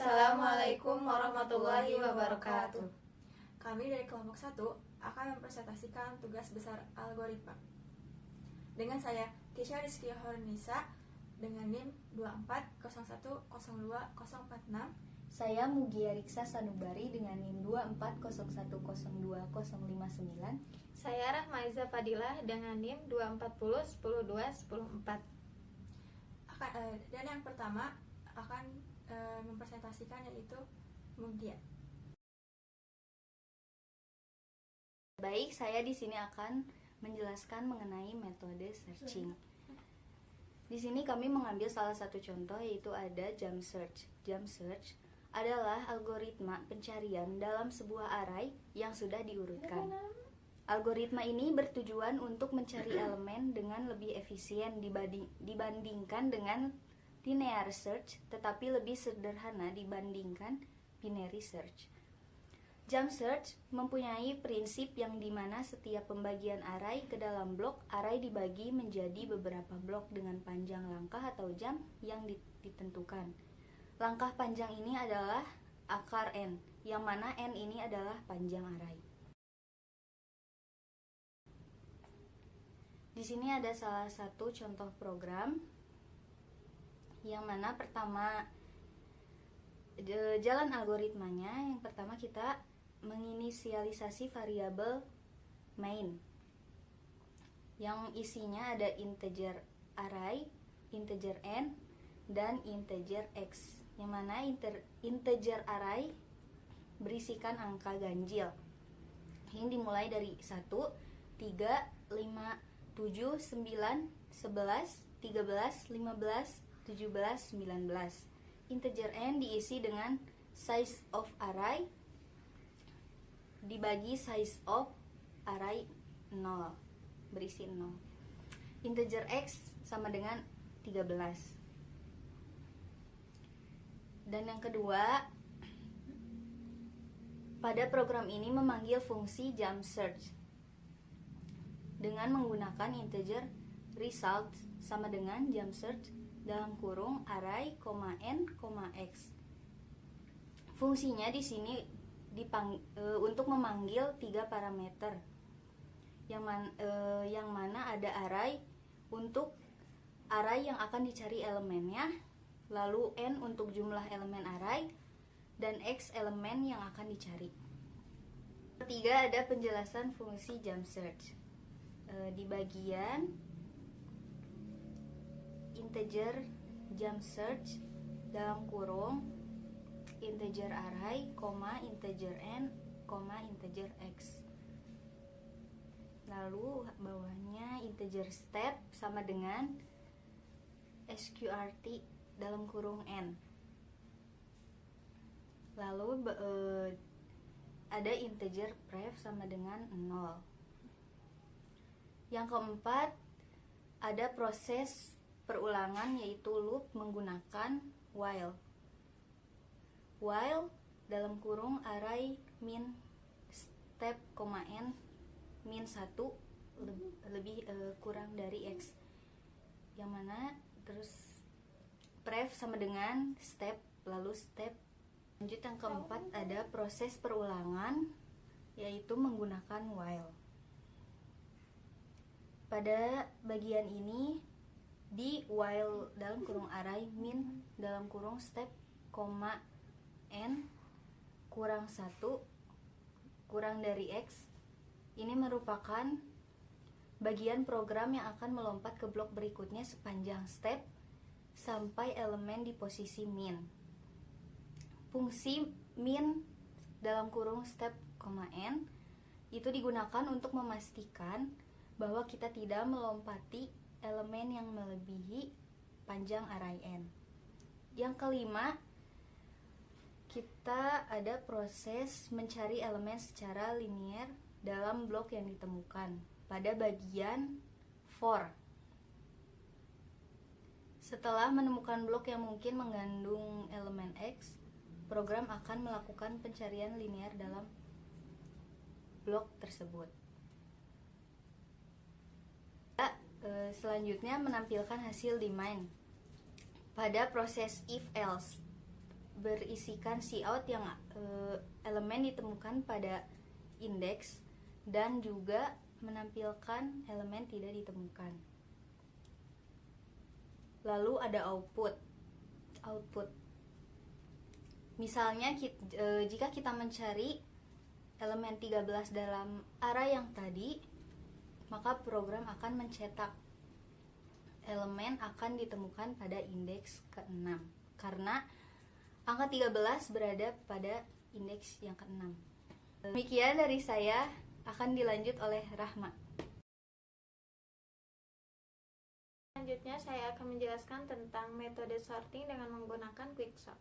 Assalamualaikum warahmatullahi wabarakatuh. Kami dari kelompok 1 akan mempresentasikan tugas besar algoritma. Dengan saya, Tisha Rizky Hornisa dengan NIM 240102046. Saya Mugia Riksa Sanubari dengan NIM 240102059. Saya Rahmaiza Fadilah dengan NIM 240102104. Dan yang pertama akan mempresentasikan yaitu Mugia. Baik, saya di sini akan menjelaskan mengenai metode searching. Di sini kami mengambil salah satu contoh, yaitu ada jump search. Jump search adalah algoritma pencarian dalam sebuah array yang sudah diurutkan. Algoritma ini bertujuan untuk mencari elemen dengan lebih efisien dibandingkan dengan linear search, tetapi lebih sederhana dibandingkan binary search. Jump search mempunyai prinsip yang dimana setiap pembagian array ke dalam blok array dibagi menjadi beberapa blok dengan panjang langkah atau jam yang ditentukan. Langkah panjang ini adalah akar n, yang mana n ini adalah panjang array. Di sini ada salah satu contoh program yang mana pertama jalan algoritmanya. Yang pertama kita menginisialisasi variabel main yang isinya ada integer array, integer n, dan integer x, yang mana integer array berisikan angka ganjil yang dimulai dari 1, 3, 5, 7, 9, 11, 13, 15, 17, 19. Integer n diisi dengan size of array dibagi size of array 0, berisi 0. Integer x sama dengan 13. Dan yang kedua, pada program ini memanggil fungsi jump search dengan menggunakan integer result sama dengan jump search dalam kurung array, n, x. Fungsinya di sini untuk memanggil 3 parameter, yang mana ada array untuk array yang akan dicari elemennya, lalu n untuk jumlah elemen array, dan x elemen yang akan dicari. Ketiga, ada penjelasan fungsi jump search. Di bagian integer jump search dalam kurung integer array, integer n, integer x. Lalu bawahnya integer step sama dengan sqrt dalam kurung n. Lalu ada integer pref sama dengan 0. Yang keempat, ada proses perulangan yaitu loop menggunakan while. While dalam kurung array min step, n min 1 lebih kurang dari x, yang mana terus pref sama dengan step, lalu step. Lanjut yang keempat, ada proses perulangan yaitu menggunakan while. Pada bagian ini, di while dalam kurung array min dalam kurung step, n kurang 1 kurang dari x, ini merupakan bagian program yang akan melompat ke blok berikutnya sepanjang step sampai elemen di posisi min. Fungsi min dalam kurung step, n itu digunakan untuk memastikan bahwa kita tidak melompati elemen yang melebihi panjang array n. Yang kelima, kita ada proses mencari elemen secara linear dalam blok yang ditemukan pada bagian for. Setelah menemukan blok yang mungkin mengandung elemen x, program akan melakukan pencarian linear dalam blok tersebut. Selanjutnya menampilkan hasil di main. Pada proses if else, berisikan cout yang elemen ditemukan pada indeks dan juga menampilkan elemen tidak ditemukan. Lalu ada output. Misalnya jika kita mencari elemen 13 dalam array yang tadi, maka program akan mencetak elemen akan ditemukan pada indeks ke-6 karena angka 13 berada pada indeks yang ke-6. Demikian dari saya, akan dilanjut oleh Rahma. Selanjutnya saya akan menjelaskan tentang metode sorting dengan menggunakan quicksort.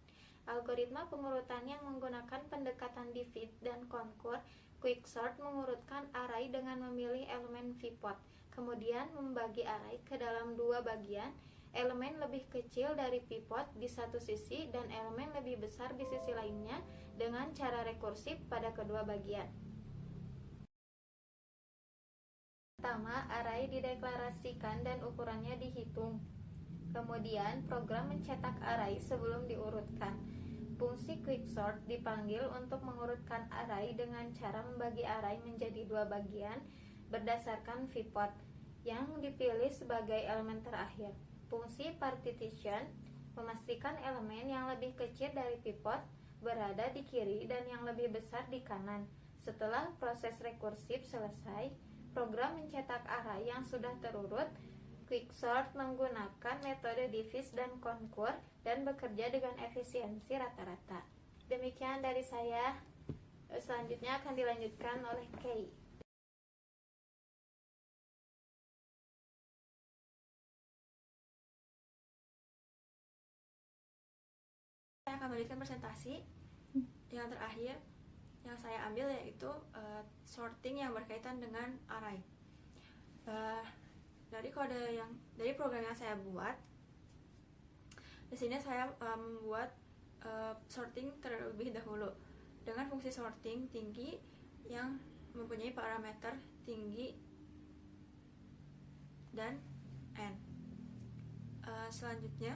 Algoritma pengurutan yang menggunakan pendekatan divide dan conquer. Quicksort mengurutkan array dengan memilih elemen pivot, kemudian membagi array ke dalam dua bagian, elemen lebih kecil dari pivot di satu sisi dan elemen lebih besar di sisi lainnya dengan cara rekursif pada kedua bagian. Pertama, array dideklarasikan dan ukurannya dihitung. Kemudian, program mencetak array sebelum diurutkan. Fungsi quicksort dipanggil untuk mengurutkan array dengan cara membagi array menjadi dua bagian berdasarkan pivot yang dipilih sebagai elemen terakhir. Fungsi partition memastikan elemen yang lebih kecil dari pivot berada di kiri dan yang lebih besar di kanan. Setelah proses rekursif selesai, program mencetak array yang sudah terurut. Quicksort menggunakan metode divide dan conquer dan bekerja dengan efisiensi rata-rata. Demikian dari saya. Selanjutnya akan dilanjutkan oleh Kay. Saya akan memberikan presentasi yang terakhir yang saya ambil, yaitu sorting yang berkaitan dengan array. Dari program yang saya buat, di sini saya membuat sorting terlebih dahulu dengan fungsi sorting tinggi yang mempunyai parameter tinggi dan n. Selanjutnya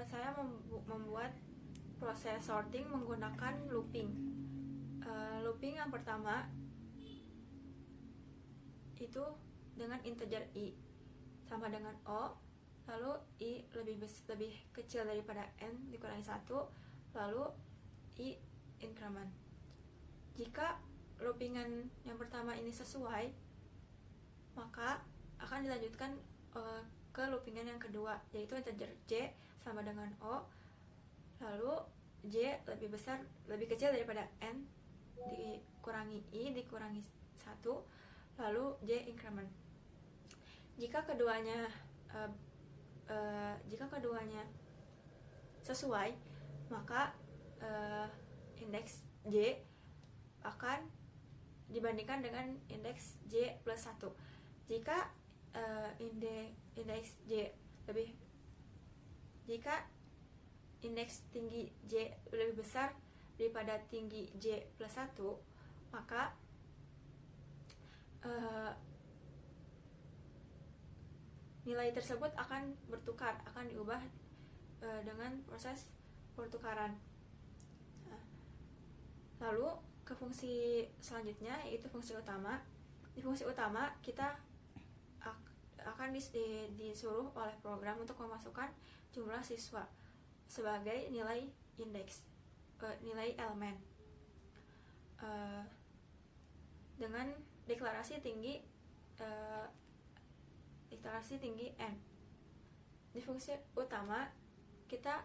saya membuat proses sorting menggunakan looping. Looping yang pertama itu dengan integer i sama dengan o, lalu i lebih kecil daripada n dikurangi 1, lalu i increment. Jika loopingan yang pertama ini sesuai, maka akan dilanjutkan ke loopingan yang kedua, yaitu integer j sama dengan o, lalu j lebih kecil daripada n dikurangi i dikurangi 1, lalu j increment. Jika keduanya sesuai, maka indeks j akan dibandingkan dengan indeks j plus 1. Jika indeks tinggi j lebih besar daripada tinggi j plus 1, maka nilai tersebut akan bertukar, akan diubah dengan proses pertukaran. Lalu ke fungsi selanjutnya, yaitu fungsi utama. Di fungsi utama kita akan disuruh oleh program untuk memasukkan jumlah siswa sebagai nilai indeks, nilai elemen, dengan deklarasi tinggi n. Di fungsi utama kita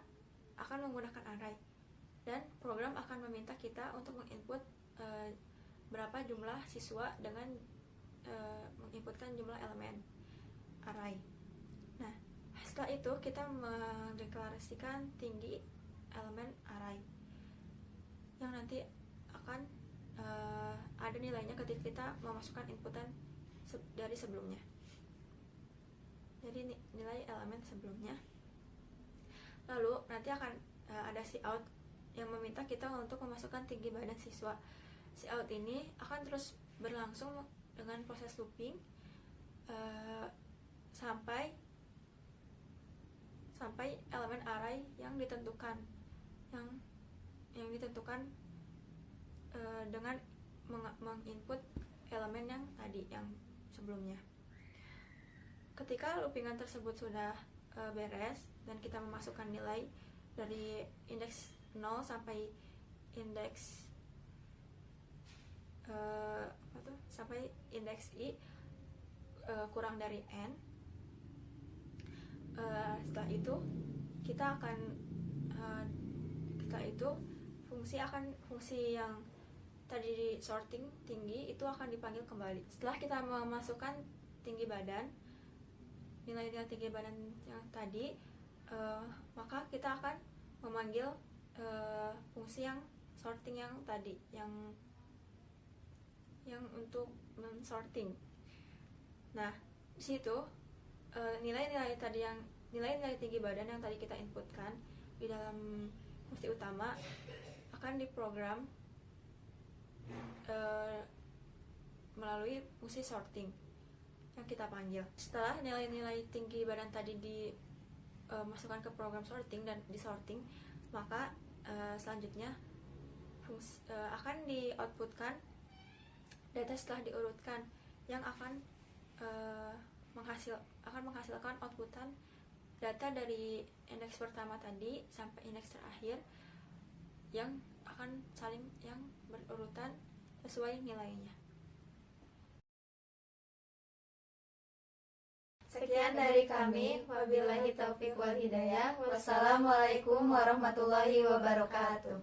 akan menggunakan array dan program akan meminta kita untuk menginput berapa jumlah siswa dengan menginputkan jumlah elemen array. Nah, setelah itu kita mendeklarasikan tinggi elemen array yang nanti akan ada nilainya ketika kita memasukkan inputan dari sebelumnya. Jadi nilai elemen sebelumnya. Lalu nanti akan ada cout yang meminta kita untuk memasukkan tinggi badan siswa. Cout ini akan terus berlangsung dengan proses looping sampai sampai elemen array yang ditentukan dengan menginput elemen yang tadi yang sebelumnya. Ketika loopingan tersebut sudah beres dan kita memasukkan nilai dari indeks 0 sampai indeks i kurang dari n, setelah itu fungsi yang tadi di sorting tinggi itu akan dipanggil kembali. Setelah kita memasukkan tinggi badan, nilai-nilai tinggi badan yang tadi, maka kita akan memanggil fungsi yang sorting yang tadi, yang untuk men-sorting. Nah, di situ nilai-nilai tinggi badan yang tadi kita inputkan di dalam fungsi utama akan diprogram melalui fungsi sorting yang kita panggil. Setelah nilai-nilai tinggi badan tadi dimasukkan ke program sorting dan disorting, maka selanjutnya akan di-outputkan data setelah diurutkan yang akan menghasilkan outputan data dari indeks pertama tadi sampai indeks terakhir yang akan yang berurutan sesuai nilainya. Sekian dari kami, wabillahi taufiq wal hidayah. Wassalamualaikum warahmatullahi wabarakatuh.